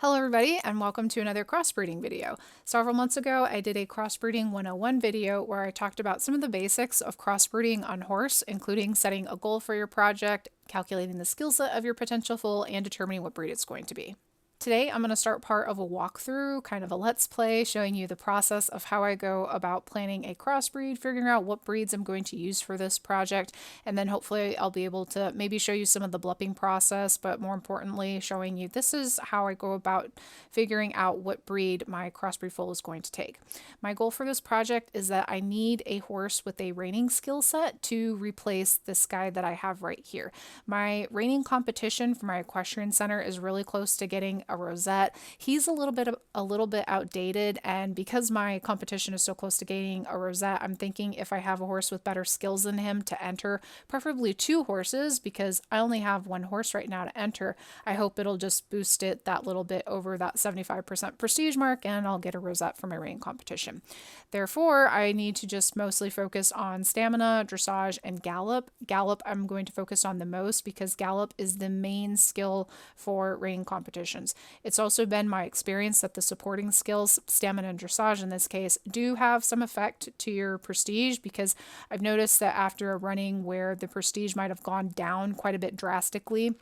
Hello everybody and welcome to another crossbreeding video. Several months ago I did a crossbreeding 101 video where I talked about some of the basics of crossbreeding on horse, including setting a goal for your project, calculating the skill set of your potential foal, and determining what breed it's going to be. Today I'm going to start part of a walkthrough, kind of a let's play, showing you the process of how I go about planning a crossbreed, figuring out what breeds I'm going to use for this project, and then hopefully I'll be able to maybe show you some of the blupping process, but more importantly showing you this is how I go about figuring out what breed my crossbreed foal is going to take. My goal for this project is that I need a horse with a reining skill set to replace this guy that I have right here. My reining competition for my equestrian center is really close to getting a rosette. He's a little bit outdated, and because my competition is so close to gaining a rosette, I'm thinking if I have a horse with better skills than him to enter, preferably two horses, because I only have one horse right now to enter. I hope it'll just boost it that little bit over that 75% prestige mark, and I'll get a rosette for my reining competition. Therefore, I need to just mostly focus on stamina, dressage, and gallop. Gallop I'm going to focus on the most because gallop is the main skill for reining competitions. It's also been my experience that the supporting skills, stamina and dressage in this case, do have some effect to your prestige, because I've noticed that after a running where the prestige might have gone down quite a bit drastically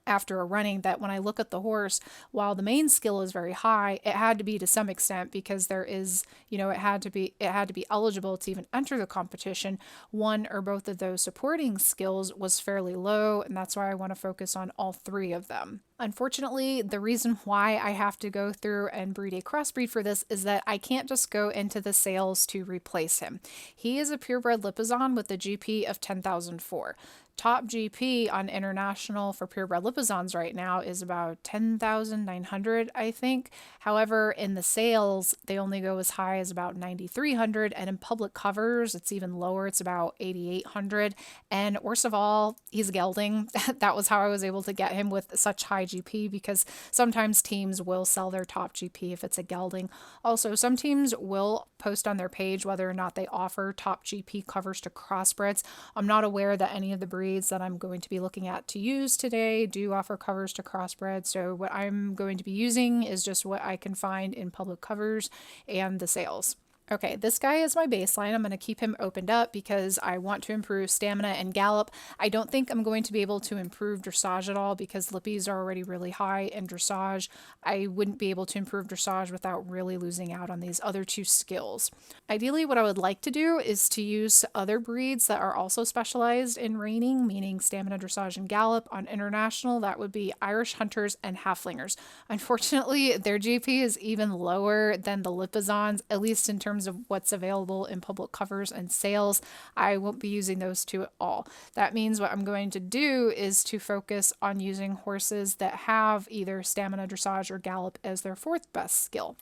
after a running, that when I look at the horse, while the main skill is very high, it had to be to some extent because there is, it had to be eligible to even enter the competition. One or both of those supporting skills was fairly low, and that's why I want to focus on all three of them. Unfortunately, the reason why I have to go through and breed a crossbreed for this is that I can't just go into the sales to replace him. He is a purebred Lipizzan with a GP of 10,004. Top GP on international for purebred Lipizzans right now is about 10,900, I think. However, in the sales, they only go as high as about 9,300, and in public covers, it's even lower. It's about 8,800. And worst of all, he's a gelding. That was how I was able to get him with such high GP, because sometimes teams will sell their top GP if it's a gelding. Also, some teams will post on their page whether or not they offer top GP covers to crossbreds. I'm not aware that any of the breeds that I'm going to be looking at to use today do offer covers to crossbred, so what I'm going to be using is just what I can find in public covers and the sales. Okay, this guy is my baseline. I'm going to keep him opened up because I want to improve stamina and gallop. I don't think I'm going to be able to improve dressage at all because Lippies are already really high in dressage. I wouldn't be able to improve dressage without really losing out on these other two skills. Ideally, what I would like to do is to use other breeds that are also specialized in reining, meaning stamina, dressage, and gallop. On international, that would be Irish Hunters and Halflingers. Unfortunately, their GP is even lower than the Lipizzans, at least in terms of what's available in public covers and sales. I won't be using those two at all. That means what I'm going to do is to focus on using horses that have either stamina, dressage, or gallop as their fourth best skill.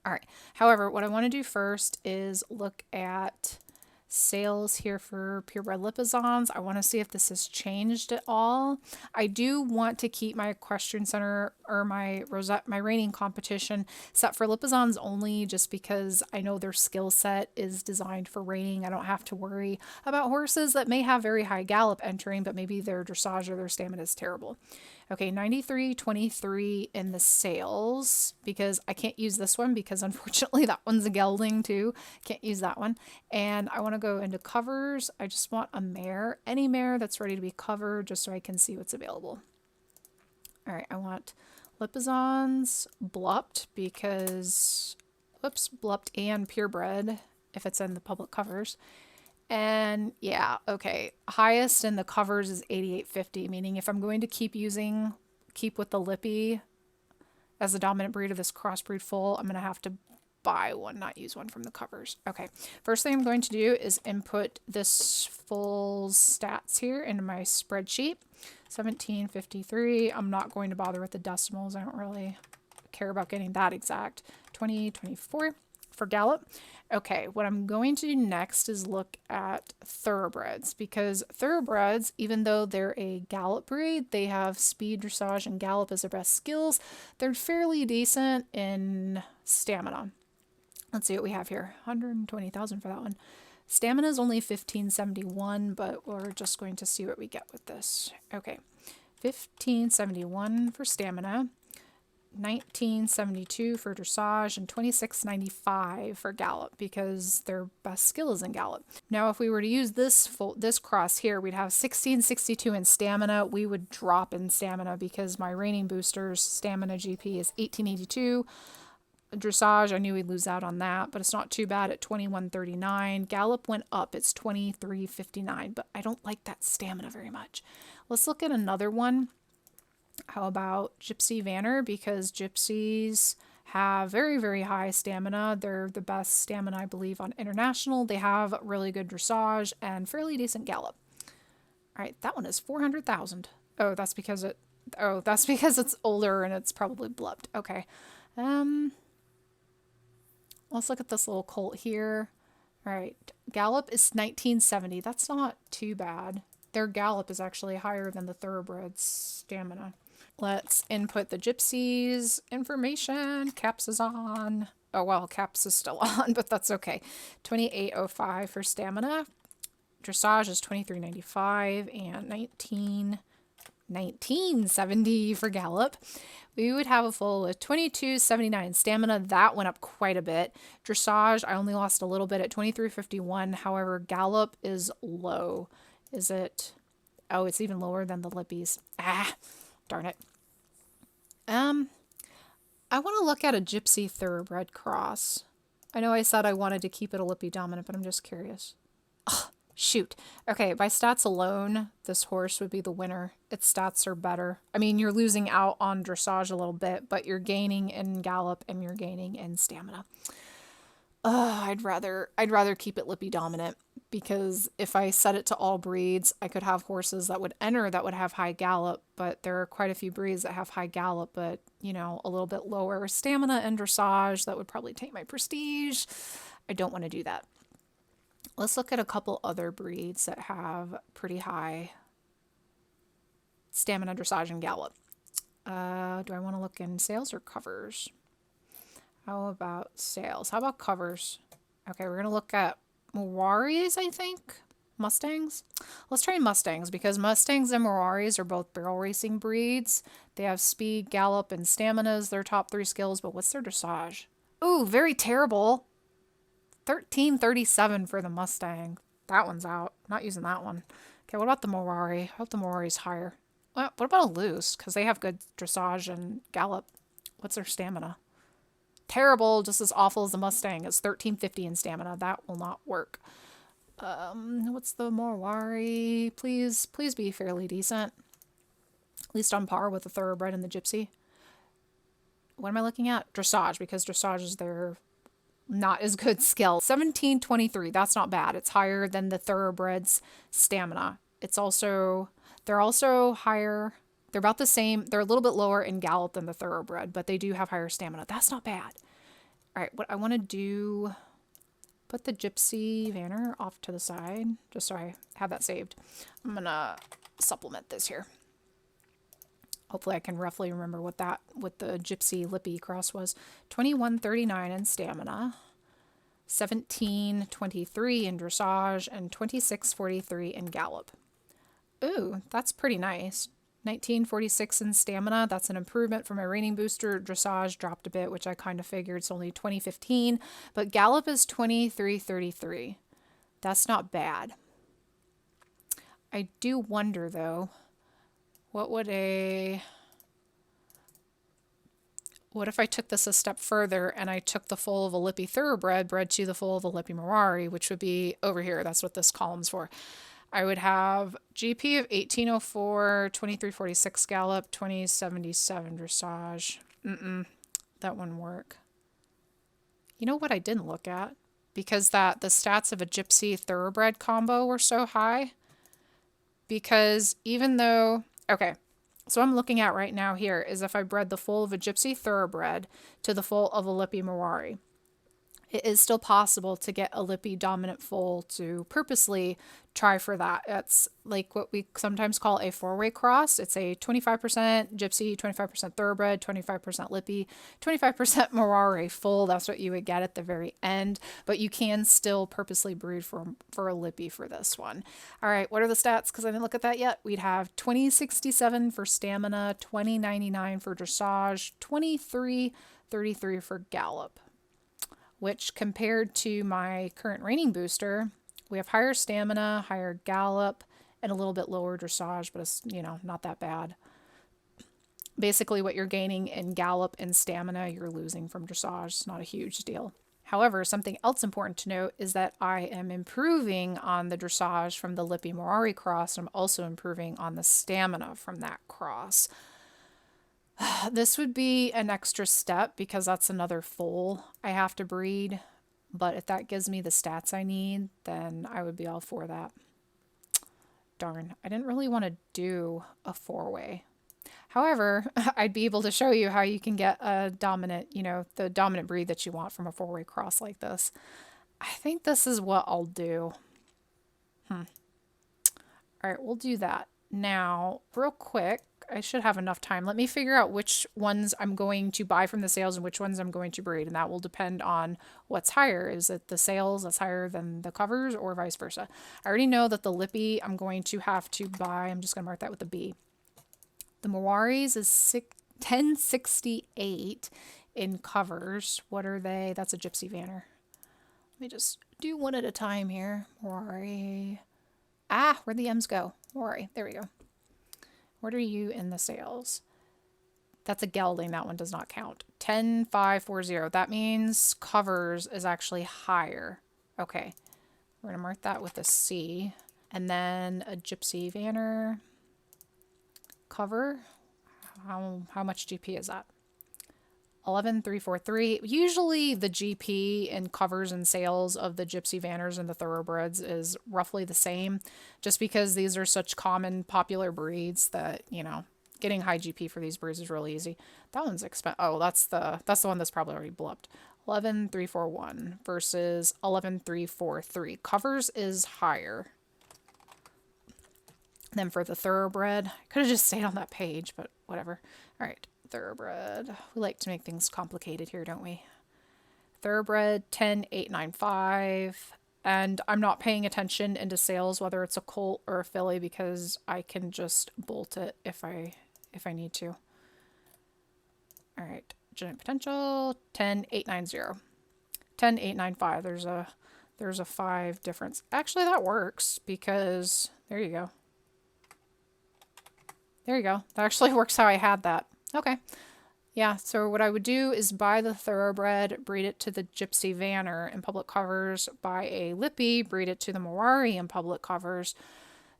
All right. However, what I want to do first is look at sales here for purebred Lipizzans. I want to see if this has changed at all. I do want to keep my equestrian center or my reining competition set for Lipizzans only, just because I know their skill set is designed for reining. I don't have to worry about horses that may have very high gallop entering, but maybe their dressage or their stamina is terrible. Okay, 93.23 in the sales, because I can't use this one because unfortunately that one's a gelding too. Can't use that one. And I want to go into covers. I just want a mare, any mare that's ready to be covered, just so I can see what's available. All right, I want Lipizzans blupped because, whoops, blupped and purebred if it's in the public covers. And yeah, okay, highest in the covers is 8850, meaning if I'm going to keep with the Lippy as the dominant breed of this crossbreed foal, I'm going to have to buy one, not use one from the covers. Okay, first thing I'm going to do is input this foal's stats here into my spreadsheet. 1753, I'm not going to bother with the decimals, I don't really care about getting that exact. 2024 for gallop. Okay, what I'm going to do next is look at thoroughbreds, because thoroughbreds, even though they're a gallop breed, they have speed, dressage, and gallop as their best skills. They're fairly decent in stamina. Let's see what we have here. 120,000 for that one. Stamina is only 1571, but we're just going to see what we get with this. Okay, 1571 for stamina. 1972 for dressage and 26.95 for gallop because their best skill is in gallop. Now, if we were to use this cross here, we'd have 1662 in stamina. We would drop in stamina because my reining booster's stamina GP is 1882. Dressage, I knew we'd lose out on that, but it's not too bad at 2139. Gallop went up, it's 2359, but I don't like that stamina very much. Let's look at another one. How about Gypsy Vanner? Because gypsies have very, very high stamina. They're the best stamina, I believe, on international. They have really good dressage and fairly decent gallop. All right, that one is 400,000. Oh, that's because it's older and it's probably blubbed. Okay. Let's look at this little colt here. All right, gallop is 1970. That's not too bad. Their gallop is actually higher than the thoroughbred's stamina. Let's input the gypsies information. Caps is on. Oh, well, Caps is still on, but that's okay. 2805 for stamina. Dressage is 2395 and 1970 for gallop. We would have a full of 2279 stamina. That went up quite a bit. Dressage, I only lost a little bit at 2351. However, gallop is low. Is it? Oh, it's even lower than the lippies. Ah, darn it. I want to look at a gypsy thoroughbred cross. I know I said I wanted to keep it a lippy dominant, but I'm just curious. Oh, shoot. Okay, by stats alone, this horse would be the winner. Its stats are better. I mean, you're losing out on dressage a little bit, but you're gaining in gallop and you're gaining in stamina. I'd rather keep it lippy dominant, because if I set it to all breeds, I could have horses that would enter that would have high gallop, but there are quite a few breeds that have high gallop, but, you know, a little bit lower stamina and dressage. That would probably take my prestige. I don't want to do that. Let's look at a couple other breeds that have pretty high stamina, dressage, and gallop. Do I want to look in sales or covers? How about sales? How about covers? Okay, we're going to look at Muraris, I think. Mustangs. Let's try Mustangs, because Mustangs and Muraris are both barrel racing breeds. They have speed, gallop, and stamina as their top 3 skills, but what's their dressage? Ooh, very terrible. 1337 for the Mustang. That one's out. Not using that one. Okay, what about the Murari? I hope the Murari's higher. What about a loose? Because they have good dressage and gallop. What's their stamina? Terrible, just as awful as the Mustang. It's 1350 in stamina. That will not work. What's the Murari? Please be fairly decent. At least on par with the thoroughbred and the gypsy. What am I looking at? Dressage, because dressage is their not as good skill. 1723, that's not bad. It's higher than the thoroughbred's stamina. They're also higher. They're about the same. They're a little bit lower in gallop than the thoroughbred, but they do have higher stamina. That's not bad. All right, what I want to do, put the Gypsy Vanner off to the side, just so I have that saved. I'm going to supplement this here. Hopefully I can roughly remember what the Gypsy Lippy cross was. 2139 in stamina, 1723 in dressage, and 2643 in gallop. Ooh, that's pretty nice. 1946 in stamina. That's an improvement from my reining booster. Dressage dropped a bit, which I kind of figured. It's only 2015. But gallop is 2333. That's not bad. I do wonder, though, what if I took this a step further and I took the foal of a lippy thoroughbred bred to the foal of a lippy Murari, which would be over here. That's what this column's for. I would have GP of 1804, 2346 gallop, 2077 dressage. That wouldn't work. You know what I didn't look at? Because the stats of a gypsy thoroughbred combo were so high. Because even though, okay, so I'm looking at right now here is if I bred the foal of a gypsy thoroughbred to the foal of a lippy Murari. it is still possible to get a lippy dominant foal to purposely try for that. It's like what we sometimes call a four-way cross. It's a 25% gypsy, 25% thoroughbred, 25% lippy, 25% Morari foal. That's what you would get at the very end, but you can still purposely breed for a lippy for this one. All right, what are the stats? Because I didn't look at that yet. We'd have 2067 for stamina, 2099 for dressage, 2333 for gallop, which compared to my current reining booster, we have higher stamina, higher gallop, and a little bit lower dressage, but it's, not that bad. Basically, what you're gaining in gallop and stamina, you're losing from dressage. It's not a huge deal. However, something else important to note is that I am improving on the dressage from the Lippy Morari cross, and I'm also improving on the stamina from that cross. This would be an extra step because that's another foal I have to breed. But if that gives me the stats I need, then I would be all for that. Darn, I didn't really want to do a four-way. However, I'd be able to show you how you can get a dominant, the dominant breed that you want from a four-way cross like this. I think this is what I'll do. All right, we'll do that. Now, real quick, I should have enough time. Let me figure out which ones I'm going to buy from the sales and which ones I'm going to breed, and that will depend on what's higher. Is it the sales that's higher than the covers or vice versa? I already know that the Lippy I'm going to have to buy. I'm just going to mark that with a B. The Mowaris is 1068 in covers. What are they? That's a Gypsy Vanner. Let me just do one at a time here. Mowari. Ah, where'd the M's go? Mowari. There we go. What are you in the sales? That's a gelding. That one does not count. 10540. That means covers is actually higher. Okay. We're going to mark that with a C. And then a Gypsy Vanner. Cover. How much GP is that? 11343. Usually the GP in covers and sales of the Gypsy Vanners and the Thoroughbreds is roughly the same, just because these are such common, popular breeds that, getting high GP for these breeds is really easy. That one's expensive. Oh, that's the one that's probably already blubbed. 11341 versus 11343. Covers is higher. Then for the Thoroughbred, I could have just stayed on that page, but whatever. All right. Thoroughbred. We like to make things complicated here, don't we? Thoroughbred 10895, and I'm not paying attention into sales whether it's a colt or a filly because I can just bolt it if I need to. All right, genetic potential 10890, 10895. There's a 5 difference. Actually, that works because there you go. There you go. That actually works how I had that. Okay. Yeah, so what I would do is buy the Thoroughbred, breed it to the Gypsy Vanner in public covers, buy a Lippy, breed it to the Morari in public covers.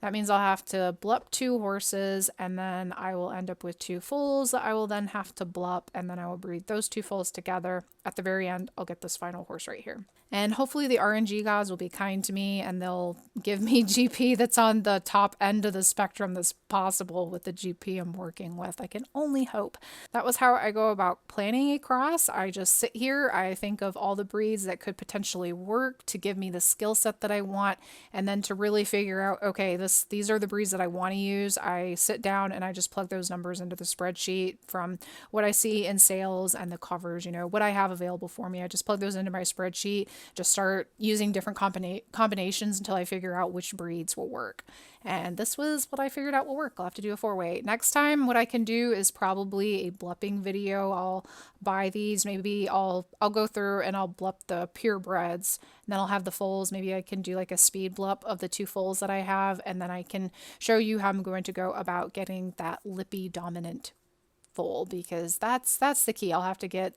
That means I'll have to blup 2 horses, and then I will end up with 2 foals that I will then have to blup, and then I will breed those 2 foals together. At the very end, I'll get this final horse right here. And hopefully the RNG gods will be kind to me, and they'll give me GP that's on the top end of the spectrum that's possible with the GP I'm working with. I can only hope. That was how I go about planning a cross. I just sit here, I think of all the breeds that could potentially work to give me the skill set that I want, and then to really figure out, okay, these are the breeds that I want to use. I sit down and I just plug those numbers into the spreadsheet from what I see in sales and the covers, what I have available for me. I just plug those into my spreadsheet, just start using different combinations until I figure out which breeds will work. And this was what I figured out will work. I'll have to do a 4-way. Next time, what I can do is probably a blupping video. I'll buy these. Maybe I'll go through and I'll blup the purebreds. And then I'll have the foals. Maybe I can do like a speed blup of the 2 foals that I have. And then I can show you how I'm going to go about getting that lippy dominant foal, because that's the key. I'll have to get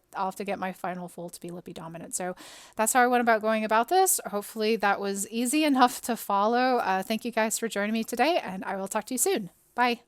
my final foal to be lippy dominant. So that's how I went about going about this. Hopefully that was easy enough to follow. Thank you guys for joining me today, and I will talk to you soon. Bye.